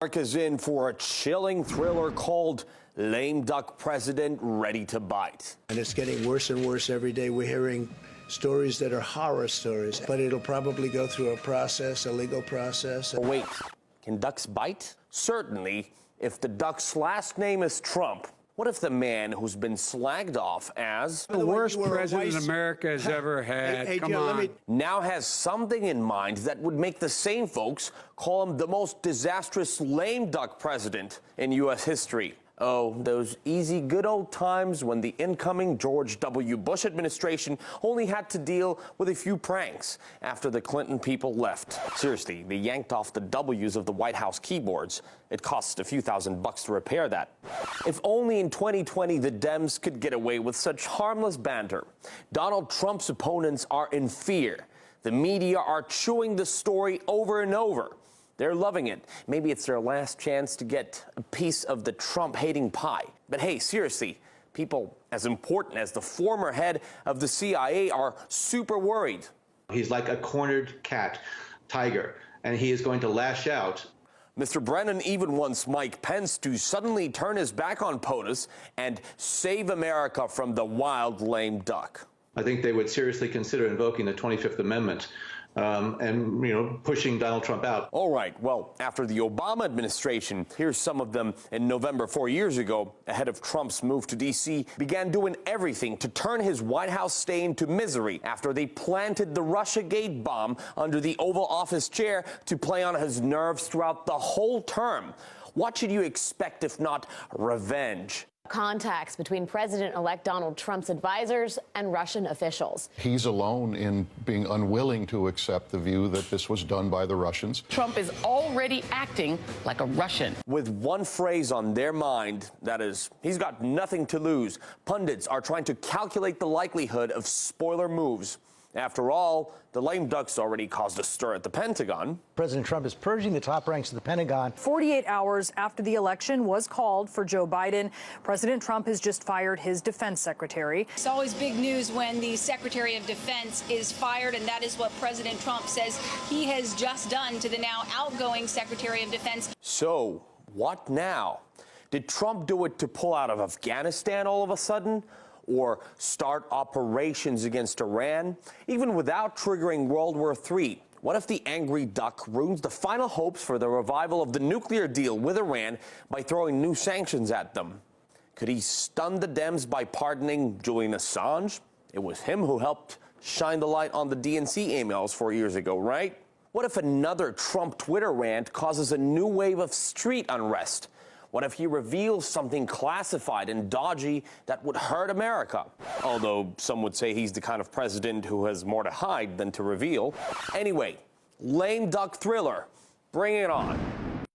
America's in for a chilling thriller called Lame Duck President Ready to Bite. And it's getting worse and worse every day. We're hearing stories that are horror stories, but it'll probably go through a process, a legal process. Oh, wait, can ducks bite? Certainly, if the duck's last name is Trump. What if the man who's been slagged off as the worst president America has ever had, Hey, come Joe, on, now has something in mind that would make the same folks call him the most disastrous lame duck president in U.S. history? Oh, those easy good old times when the incoming George W. Bush administration only had to deal with a few pranks after the Clinton people left. Seriously, they yanked off the W's of the White House keyboards. It cost a few $1,000s to repair that. If only in 2020 the Dems could get away with such harmless banter. Donald Trump's opponents are in fear. The media are chewing the story over and over. They're loving it. Maybe it's their last chance to get a piece of the Trump-hating pie. But hey, seriously, people as important as the former head of the CIA are super worried. He's like a cornered tiger, and he is going to lash out. Mr. Brennan even wants Mike Pence to suddenly turn his back on POTUS and save America from the wild lame duck. I think they would seriously consider invoking the 25th Amendment. And pushing Donald Trump out. All right, well, after the Obama administration, here's some of them in November 4 years ago, ahead of Trump's move to D.C., began doing everything to turn his White House stay into misery after they planted the Russiagate bomb under the Oval Office chair to play on his nerves throughout the whole term. What should you expect if not revenge? Contacts between President-elect Donald Trump's advisors and Russian officials. He's alone in being unwilling to accept the view that this was done by the Russians. Trump is already acting like a Russian. With one phrase on their mind, that is, he's got nothing to lose, pundits are trying to calculate the likelihood of spoiler moves. After all, the lame ducks already caused a stir at the Pentagon. President Trump is purging the top ranks of the Pentagon. 48 hours after the election was called for Joe Biden, President Trump has just fired his defense secretary. It's always big news when the Secretary of Defense is fired, and that is what President Trump says he has just done to the now outgoing Secretary of Defense. So, what now? Did Trump do it to pull out of Afghanistan all of a sudden? Or start operations against Iran, even without triggering World War III? What if the angry duck ruins the final hopes for the revival of the nuclear deal with Iran by throwing new sanctions at them? Could he stun the Dems by pardoning Julian Assange? It was him who helped shine the light on the DNC emails 4 years ago, right? What if another Trump Twitter rant causes a new wave of street unrest? What if he reveals something classified and dodgy that would hurt America? Although some would say he's the kind of president who has more to hide than to reveal. Anyway, lame duck thriller. Bring it on.